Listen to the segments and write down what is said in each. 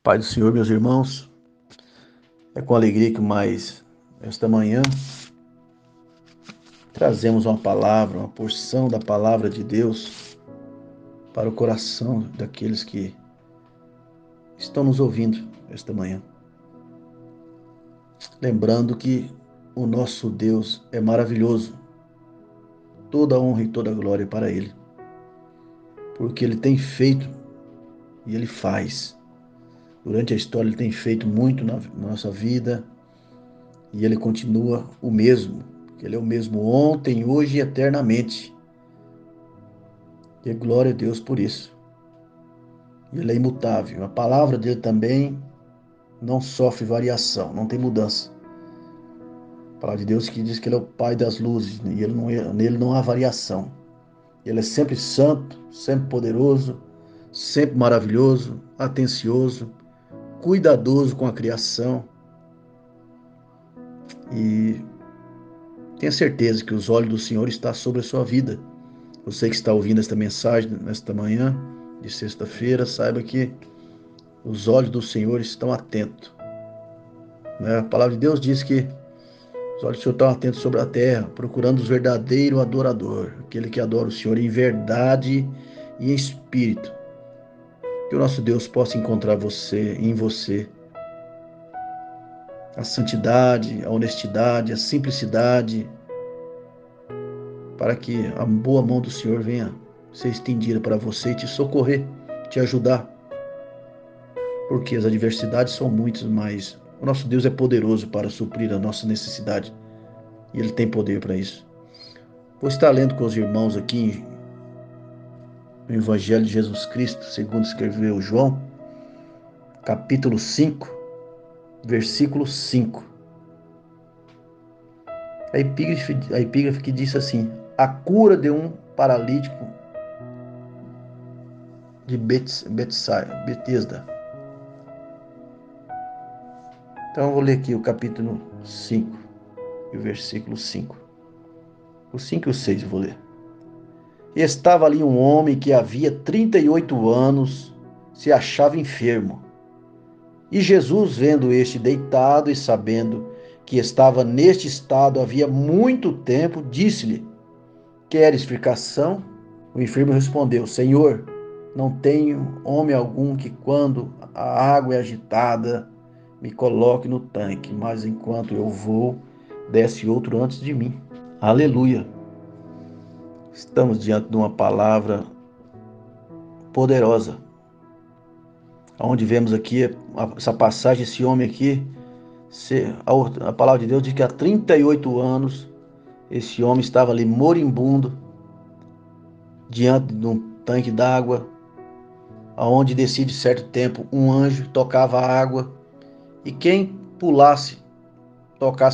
Pai do Senhor, meus irmãos, é com alegria que mais esta manhã trazemos uma palavra, uma porção da palavra de Deus para o coração daqueles que estão nos ouvindo esta manhã. Lembrando que o nosso Deus é maravilhoso, toda honra e toda glória para Ele, porque Ele tem feito e Ele faz. Durante a história Ele tem feito muito na nossa vida e Ele continua o mesmo. Ele é o mesmo ontem, hoje e eternamente. E glória a Deus por isso. Ele é imutável. A palavra dele também não sofre variação, não tem mudança. A palavra de Deus que diz que ele é o Pai das luzes e nele não há variação. Ele é sempre santo, sempre poderoso, sempre maravilhoso, atencioso, cuidadoso com a criação. E tenha certeza que os olhos do Senhor estão sobre a sua vida. Você que está ouvindo esta mensagem nesta manhã de sexta-feira, saiba que os olhos do Senhor estão atentos. A palavra de Deus diz que os olhos do Senhor estão atentos sobre a terra, procurando o verdadeiro adorador, aquele que adora o Senhor em verdade e em espírito. Que o nosso Deus possa encontrar em você a santidade, a honestidade, a simplicidade, para que a boa mão do Senhor venha ser estendida para você e te socorrer, te ajudar. Porque as adversidades são muitas, mas o nosso Deus é poderoso para suprir a nossa necessidade. E Ele tem poder para isso. Vou estar lendo com os irmãos aqui no Evangelho de Jesus Cristo, segundo escreveu João, capítulo 5, versículo 5. A epígrafe que diz assim: a cura de um paralítico de Betesda. Então eu vou ler aqui o capítulo 5 e o versículo 5. O 5 e o 6 eu vou ler. E estava ali um homem que havia 38 anos se achava enfermo. E Jesus, vendo este deitado e sabendo que estava neste estado havia muito tempo, disse-lhe: queres ficar são? O enfermo respondeu: Senhor, não tenho homem algum que, quando a água é agitada, me coloque no tanque, mas enquanto eu vou, desce outro antes de mim. Aleluia! Estamos diante de uma palavra poderosa, onde vemos aqui essa passagem, esse homem aqui, a palavra de Deus diz que há 38 anos esse homem estava ali moribundo, diante de um tanque d'água, aonde descia de certo tempo um anjo, tocava a água, e quem tocasse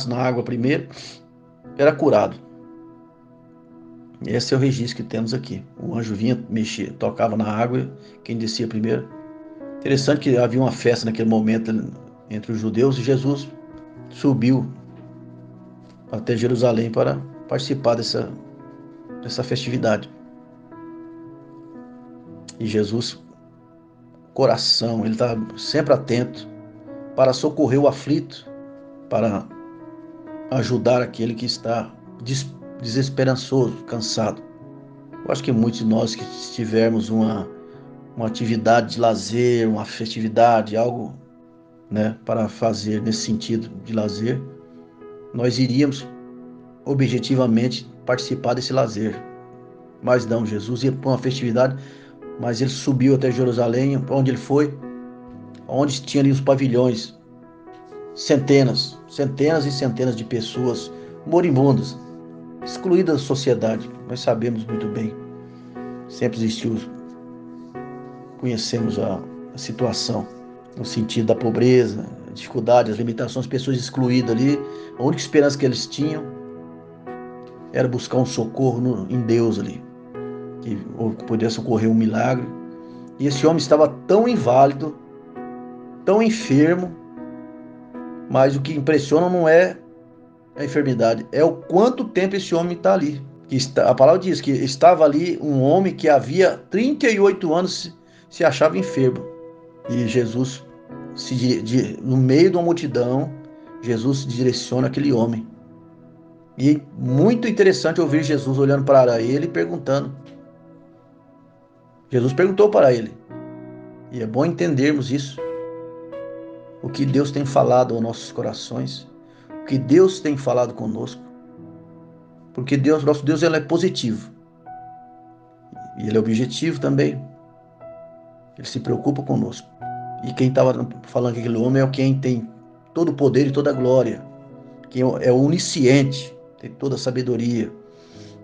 na água primeiro, era curado. Esse é o registro que temos aqui. O anjo vinha, mexia, tocava na água, quem descia primeiro. Interessante que havia uma festa naquele momento entre os judeus e Jesus subiu até Jerusalém para participar dessa festividade. E Jesus, coração, ele está sempre atento para socorrer o aflito, para ajudar aquele que está desesperançoso, cansado. Eu acho que muitos de nós que tivermos uma atividade de lazer, uma festividade, algo, para fazer nesse sentido de lazer, nós iríamos objetivamente participar desse lazer. Mas não, Jesus ia para uma festividade, mas ele subiu até Jerusalém, para onde ele foi, onde tinha ali os pavilhões, centenas e centenas de pessoas moribundas, excluídas da sociedade. Nós sabemos muito bem, sempre existiu, conhecemos a situação, no sentido da pobreza, a dificuldade, as limitações, pessoas excluídas ali. A única esperança que eles tinham era buscar um socorro em Deus ali, que pudesse ocorrer um milagre. E esse homem estava tão inválido, tão enfermo, mas o que impressiona não é a enfermidade, é o quanto tempo esse homem está ali. A palavra diz que estava ali um homem que havia 38 anos se achava enfermo. E Jesus no meio de uma multidão, Jesus se direciona àquele homem. E muito interessante ouvir Jesus olhando para ele e perguntando. Jesus perguntou para ele. E é bom entendermos isso. O que Deus tem falado aos nossos corações. O que Deus tem falado conosco. Porque nosso Deus, ele é positivo. E ele é objetivo também. Ele se preocupa conosco. E quem estava falando que aquele homem é quem tem todo o poder e toda a glória. Quem é o onisciente, tem toda a sabedoria.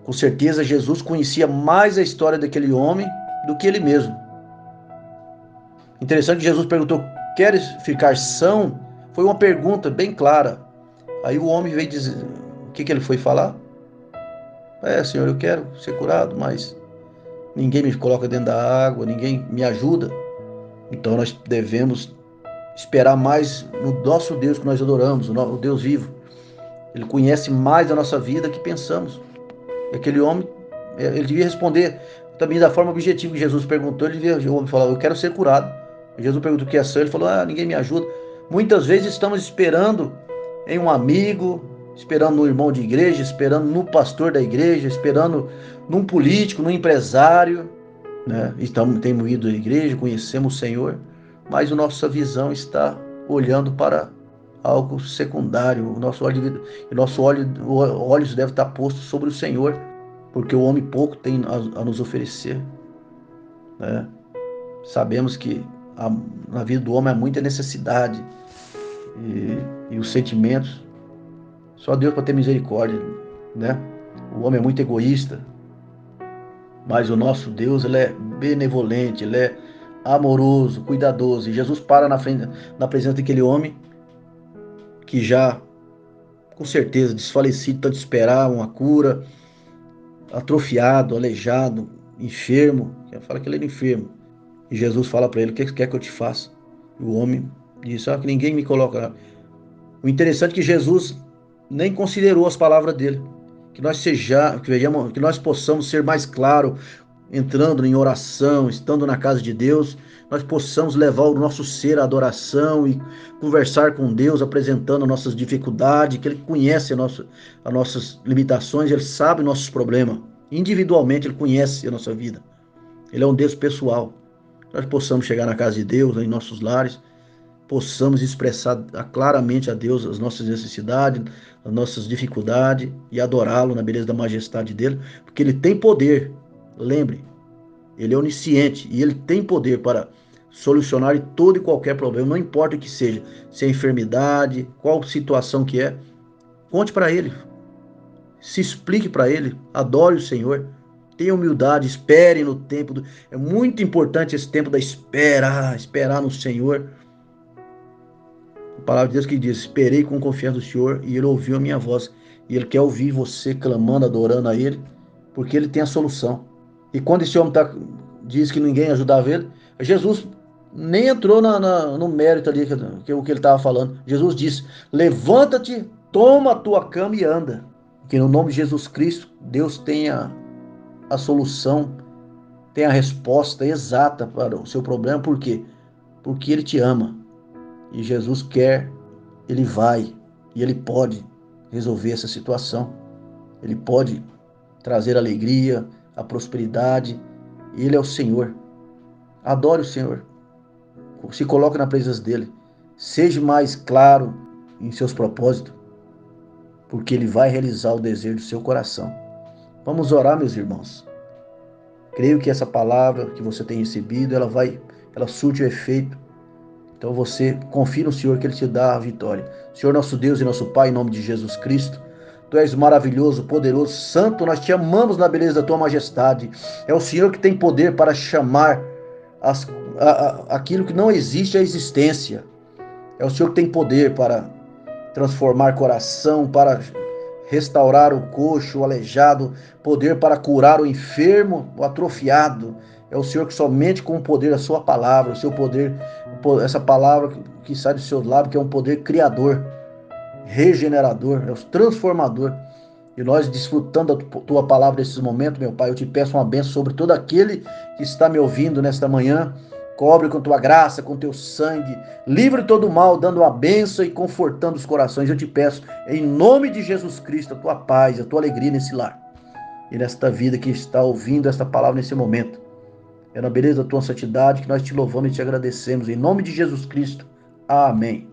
Com certeza Jesus conhecia mais a história daquele homem do que ele mesmo. Interessante que Jesus perguntou: queres ficar são? Foi uma pergunta bem clara. Aí o homem veio dizer, o que ele foi falar? Senhor, eu quero ser curado, mas ninguém me coloca dentro da água, ninguém me ajuda. Então nós devemos esperar mais no nosso Deus que nós adoramos, o Deus vivo. Ele conhece mais a nossa vida que pensamos. E aquele homem, ele devia responder também da forma objetiva que Jesus perguntou. O homem falava: eu quero ser curado. E Jesus perguntou o que é são. Ele falou: ninguém me ajuda. Muitas vezes estamos esperando em um amigo, esperando no irmão de igreja, esperando no pastor da igreja, esperando num político, num empresário, né? Temos ido à igreja, conhecemos o Senhor, mas a nossa visão está olhando para algo secundário. Nossos olhos devem estar postos sobre o Senhor, porque o homem pouco tem a nos oferecer, né? Sabemos que na vida do homem há muita necessidade e os sentimentos, só Deus para ter misericórdia, né? O homem é muito egoísta, mas o nosso Deus, ele é benevolente, ele é amoroso, cuidadoso. E Jesus para na presença daquele homem que já, com certeza, desfalecido, tanto esperar uma cura, atrofiado, aleijado, enfermo. Fala que ele era enfermo. E Jesus fala para ele: o que quer que eu te faça? E o homem disse: que ninguém me coloca. O interessante é que Jesus nem considerou as palavras dele. Que nós possamos ser mais claros, entrando em oração, estando na casa de Deus, nós possamos levar o nosso ser à adoração e conversar com Deus, apresentando nossas dificuldades, que Ele conhece as nossas limitações, Ele sabe nossos problemas. Individualmente Ele conhece a nossa vida. Ele é um Deus pessoal. Nós possamos chegar na casa de Deus, em nossos lares, possamos expressar claramente a Deus as nossas necessidades, as nossas dificuldades e adorá-lo na beleza da majestade dele, porque Ele tem poder. Lembre, Ele é onisciente e Ele tem poder para solucionar todo e qualquer problema, não importa o que seja, se é enfermidade, qual situação que é, conte para Ele, se explique para Ele, adore o Senhor, tenha humildade, espere no tempo. É muito importante esse tempo da espera, esperar no Senhor. A palavra de Deus que diz: esperei com confiança no Senhor e Ele ouviu a minha voz. E Ele quer ouvir você clamando, adorando a Ele, porque Ele tem a solução. E quando esse homem diz que ninguém ajudava ele, Jesus nem entrou no mérito ali que o que ele estava falando. Jesus disse: levanta-te, toma a tua cama e anda. Que no nome de Jesus Cristo, Deus tenha a solução, tem a resposta exata para o seu problema. Por quê? Porque Ele te ama. E Jesus quer, Ele vai e Ele pode resolver essa situação. Ele pode trazer alegria, a prosperidade. Ele é o Senhor. Adore o Senhor. Se coloque na presença dEle. Seja mais claro em seus propósitos, porque Ele vai realizar o desejo do seu coração. Vamos orar, meus irmãos. Creio que essa palavra que você tem recebido, ela surte o efeito. Então você confie no Senhor que Ele te dá a vitória. Senhor nosso Deus e nosso Pai, em nome de Jesus Cristo, Tu és maravilhoso, poderoso, santo, nós te amamos na beleza da Tua majestade. É o Senhor que tem poder para chamar aquilo que não existe à existência. É o Senhor que tem poder para transformar coração, para restaurar o coxo, o aleijado, poder para curar o enfermo, o atrofiado. É o Senhor que somente com o poder da sua palavra, o seu poder, essa palavra que sai do seu lábio, que é um poder criador, regenerador, é o transformador. E nós desfrutando da tua palavra nesse momento, meu Pai, eu te peço uma bênção sobre todo aquele que está me ouvindo nesta manhã, Cobre com tua graça, com teu sangue. Livre todo mal, dando a bênção e confortando os corações. Eu te peço, em nome de Jesus Cristo, a tua paz, a tua alegria nesse lar. E nesta vida que está ouvindo esta palavra nesse momento. É na beleza da tua santidade que nós te louvamos e te agradecemos. Em nome de Jesus Cristo. Amém.